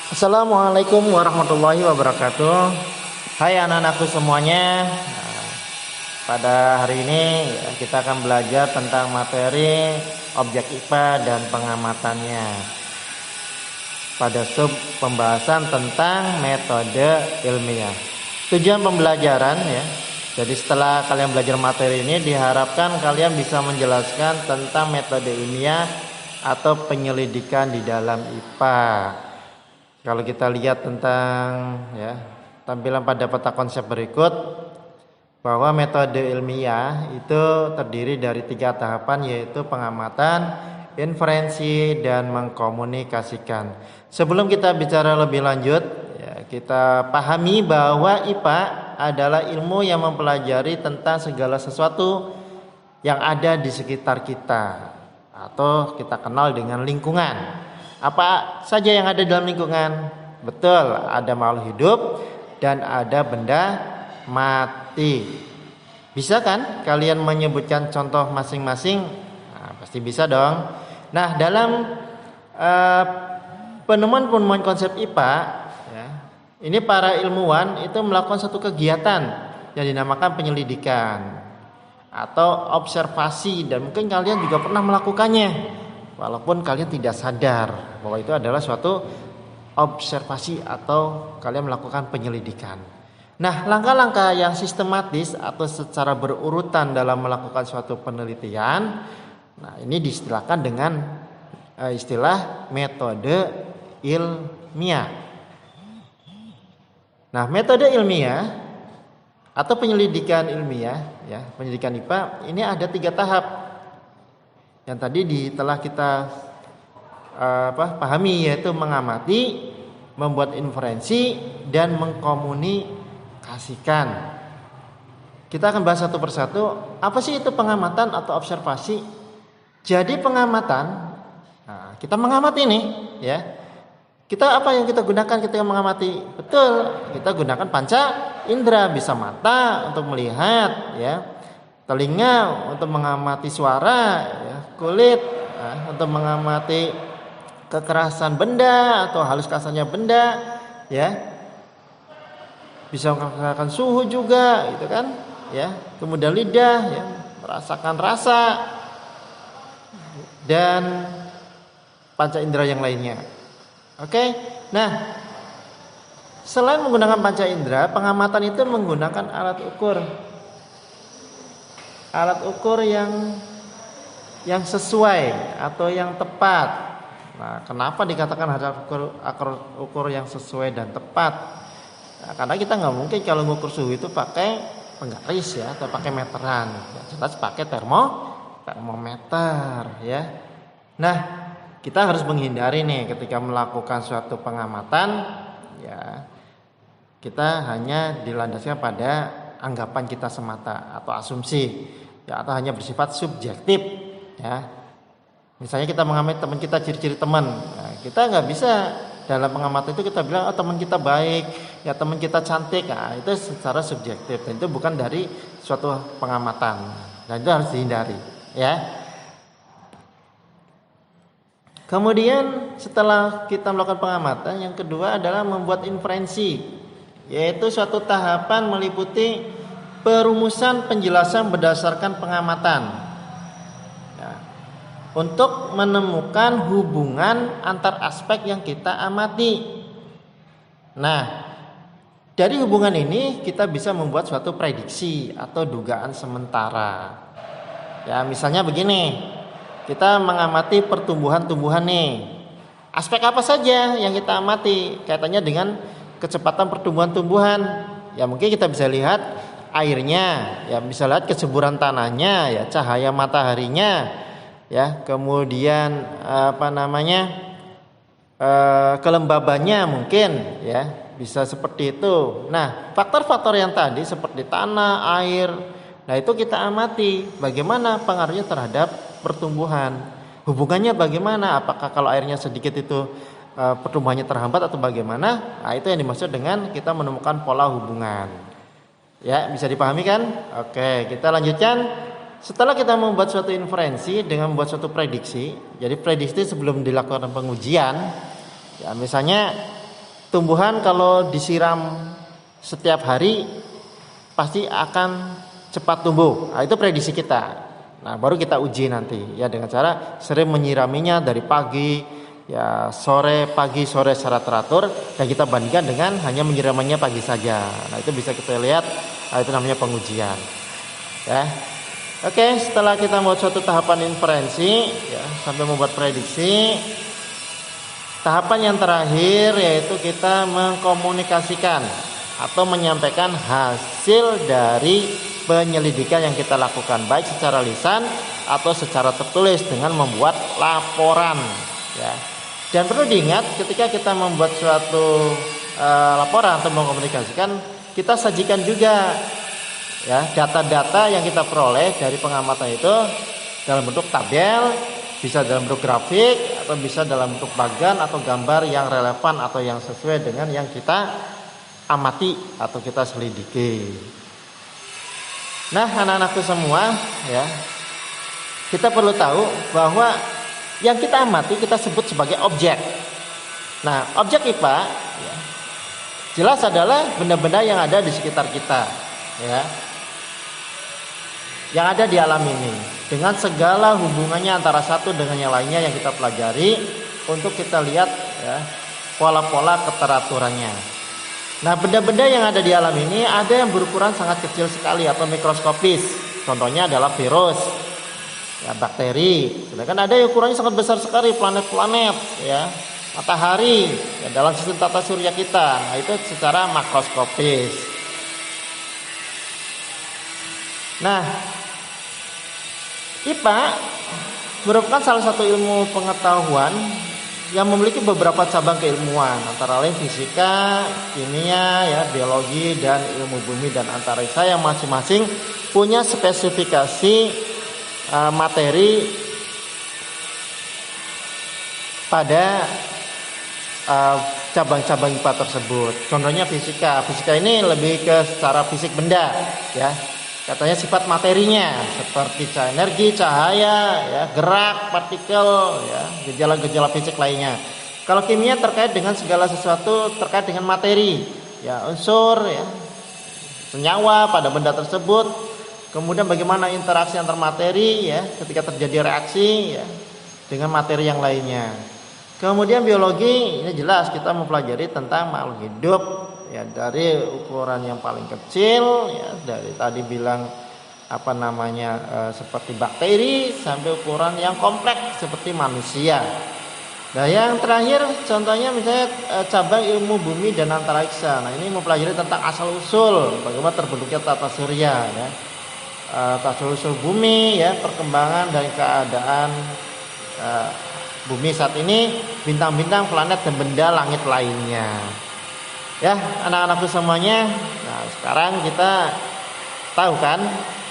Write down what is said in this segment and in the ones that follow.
Assalamualaikum warahmatullahi wabarakatuh. Hai anak-anakku semuanya. Pada hari ini kita akan belajar tentang materi objek IPA dan pengamatannya. Pada sub pembahasan tentang metode ilmiah. Tujuan pembelajaran ya. Jadi setelah kalian belajar materi ini diharapkan kalian bisa menjelaskan tentang metode ilmiah atau penyelidikan di dalam IPA. Kalau kita lihat tentang ya tampilan pada peta konsep berikut, bahwa metode ilmiah itu terdiri dari 3 tahapan, yaitu pengamatan, inferensi, dan mengkomunikasikan. Sebelum kita bicara lebih lanjut, ya, kita pahami bahwa IPA adalah ilmu yang mempelajari tentang segala sesuatu yang ada di sekitar kita, atau kita kenal dengan lingkungan. Apa saja yang ada dalam lingkungan? Betul, ada makhluk hidup dan ada benda mati. Bisa kan kalian menyebutkan contoh masing-masing? Nah, pasti bisa dong. Nah, dalam penemuan-penemuan konsep IPA ya, ini para ilmuwan itu melakukan satu kegiatan yang dinamakan penyelidikan atau observasi, dan mungkin kalian juga pernah melakukannya walaupun kalian tidak sadar bahwa itu adalah suatu observasi atau kalian melakukan penyelidikan. Nah, langkah-langkah yang sistematis atau secara berurutan dalam melakukan suatu penelitian, nah ini diistilahkan dengan istilah metode ilmiah. Nah, metode ilmiah atau penyelidikan ilmiah, ya, penyelidikan IPA ini ada 3 tahap. Yang tadi telah kita pahami, yaitu mengamati, membuat inferensi, dan mengkomunikasikan. Kita akan bahas satu persatu. Apa sih itu pengamatan atau observasi? Jadi pengamatan, nah, kita mengamati nih, ya. Kita apa yang kita gunakan ketika mengamati? Betul, kita gunakan panca indera, bisa mata untuk melihat, ya. Telinga untuk mengamati suara, ya, kulit untuk mengamati kekerasan benda atau halus kasarnya benda, ya. Bisa merasakan suhu juga, gitu kan, ya. Kemudian lidah, ya, merasakan rasa, dan panca indera yang lainnya. Oke. Nah, selain menggunakan panca indera, pengamatan itu menggunakan alat ukur yang sesuai atau yang tepat. Nah, kenapa dikatakan ada ukur yang sesuai dan tepat? Nah, karena kita nggak mungkin kalau mengukur suhu itu pakai penggaris ya, atau pakai meteran. Ya, jelas pakai termometer ya. Nah, kita harus menghindari nih ketika melakukan suatu pengamatan, ya, kita hanya dilandaskan pada anggapan kita semata atau asumsi, ya, atau hanya bersifat subjektif, ya. Misalnya kita mengamati teman kita, ciri-ciri teman, nah, kita nggak bisa dalam pengamatan itu kita bilang teman kita baik, ya, teman kita cantik, nah, itu secara subjektif dan itu bukan dari suatu pengamatan, dan itu harus dihindari, ya. Kemudian setelah kita melakukan pengamatan, yang kedua adalah membuat inferensi, yaitu suatu tahapan meliputi perumusan penjelasan berdasarkan pengamatan, ya, untuk menemukan hubungan antar aspek yang kita amati. Nah, dari hubungan ini kita bisa membuat suatu prediksi atau dugaan sementara. Ya, misalnya begini, kita mengamati pertumbuhan-tumbuhan nih. Aspek apa saja yang kita amati kaitannya dengan kecepatan pertumbuhan tumbuhan? Ya, mungkin kita bisa lihat airnya, ya, bisa lihat kesuburan tanahnya, ya, cahaya mataharinya, ya, kemudian kelembabannya mungkin, ya, bisa seperti itu. Nah, faktor-faktor yang tadi seperti tanah, air, nah itu kita amati bagaimana pengaruhnya terhadap pertumbuhan. Hubungannya bagaimana? Apakah kalau airnya sedikit itu pertumbuhannya terhambat atau bagaimana? Nah, itu yang dimaksud dengan kita menemukan pola hubungan. Ya, bisa dipahami kan? Oke, kita lanjutkan. Setelah kita membuat suatu inferensi dengan membuat suatu prediksi, jadi prediksi sebelum dilakukan pengujian, ya misalnya tumbuhan kalau disiram setiap hari pasti akan cepat tumbuh. Nah, itu prediksi kita. Nah, baru kita uji nanti ya dengan cara sering menyiraminya dari pagi ya pagi sore secara teratur, dan kita bandingkan dengan hanya menyiramannya pagi saja. Nah, itu bisa kita lihat, itu namanya pengujian. Ya. Oke, setelah kita membuat suatu tahapan inferensi ya sampai membuat prediksi, tahapan yang terakhir yaitu kita mengkomunikasikan atau menyampaikan hasil dari penyelidikan yang kita lakukan, baik secara lisan atau secara tertulis dengan membuat laporan ya. Dan perlu diingat ketika kita membuat suatu laporan atau mengkomunikasikan, kita sajikan juga ya data-data yang kita peroleh dari pengamatan itu dalam bentuk tabel, bisa dalam bentuk grafik, atau bisa dalam bentuk bagan atau gambar yang relevan atau yang sesuai dengan yang kita amati atau kita selidiki. Nah, anak-anakku semua ya, kita perlu tahu bahwa yang kita amati kita sebut sebagai objek. Nah, objek IPA ya, jelas adalah benda-benda yang ada di sekitar kita ya, yang ada di alam ini, dengan segala hubungannya antara satu dengan yang lainnya yang kita pelajari untuk kita lihat ya pola-pola keteraturannya. Nah, benda-benda yang ada di alam ini ada yang berukuran sangat kecil sekali atau mikroskopis. Contohnya adalah virus, ya, bakteri. Sedangkan ada yang ukurannya sangat besar sekali, planet-planet, ya, matahari, ya, dalam sistem tata surya kita. Nah, itu secara makroskopis. Nah, IPA merupakan salah satu ilmu pengetahuan yang memiliki beberapa cabang keilmuan, antara lain fisika, kimia, ya, biologi, dan ilmu bumi dan antariksa yang masing-masing punya spesifikasi materi pada cabang-cabang IPA tersebut. Contohnya fisika. Fisika ini lebih ke secara fisik benda, ya. Katanya sifat materinya seperti energi, cahaya, ya, gerak, partikel, ya, gejala-gejala fisik lainnya. Kalau kimia terkait dengan segala sesuatu terkait dengan materi, ya, unsur, ya, senyawa pada benda tersebut. Kemudian bagaimana interaksi antar materi, ya, ketika terjadi reaksi, ya, dengan materi yang lainnya. Kemudian biologi, ini jelas kita mempelajari tentang makhluk hidup. Ya, dari ukuran yang paling kecil, ya, dari tadi bilang seperti bakteri sampai ukuran yang kompleks seperti manusia. Nah, yang terakhir contohnya misalnya cabang ilmu bumi dan antariksa. Nah, ini mempelajari tentang asal usul bagaimana terbentuknya tata surya, ya, tata usul bumi, ya, perkembangan dan keadaan bumi saat ini, bintang-bintang, planet dan benda langit lainnya. Ya, anak-anakku semuanya. Nah, sekarang kita tahu kan,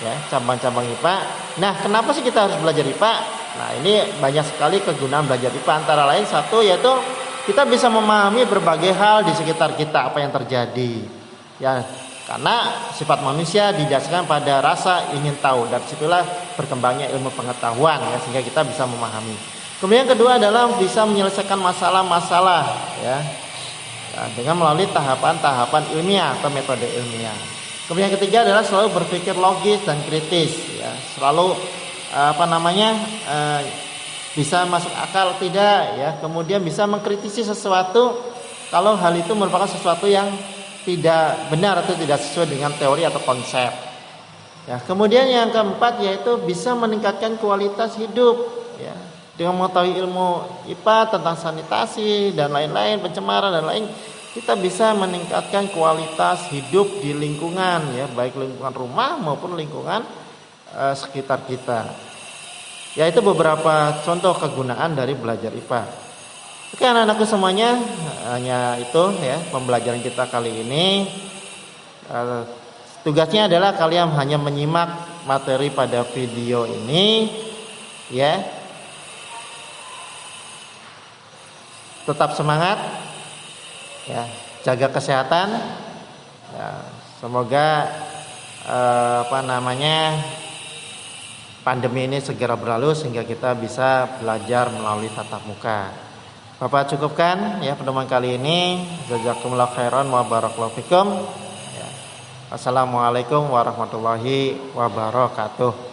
ya, cabang-cabang IPA. Nah, kenapa sih kita harus belajar IPA? Nah, ini banyak sekali kegunaan belajar IPA. Antara lain satu yaitu kita bisa memahami berbagai hal di sekitar kita, apa yang terjadi. Ya, karena sifat manusia didasarkan pada rasa ingin tahu, dan situlah berkembangnya ilmu pengetahuan, ya, sehingga kita bisa memahami. Kemudian yang kedua adalah bisa menyelesaikan masalah-masalah, ya, dengan melalui tahapan-tahapan ilmiah atau metode ilmiah. Kemudian yang ketiga adalah selalu berpikir logis dan kritis, ya, selalu bisa masuk akal tidak, ya, kemudian bisa mengkritisi sesuatu kalau hal itu merupakan sesuatu yang tidak benar atau tidak sesuai dengan teori atau konsep. Ya, kemudian yang keempat yaitu bisa meningkatkan kualitas hidup, ya, dengan mengetahui ilmu IPA tentang sanitasi dan lain-lain, pencemaran dan lain, kita bisa meningkatkan kualitas hidup di lingkungan, ya, baik lingkungan rumah maupun lingkungan sekitar kita. Ya, itu beberapa contoh kegunaan dari belajar IPA. Oke, anak-anakku semuanya, hanya itu, ya, pembelajaran kita kali ini. Tugasnya adalah kalian hanya menyimak materi pada video ini, ya. Tetap semangat, ya, jaga kesehatan, ya, semoga pandemi ini segera berlalu sehingga kita bisa belajar melalui tatap muka. Bapak cukupkan ya pertemuan kali ini. Jazakumullah khairan wa barakallahu fikum. Ya. Assalamualaikum warahmatullahi wabarakatuh.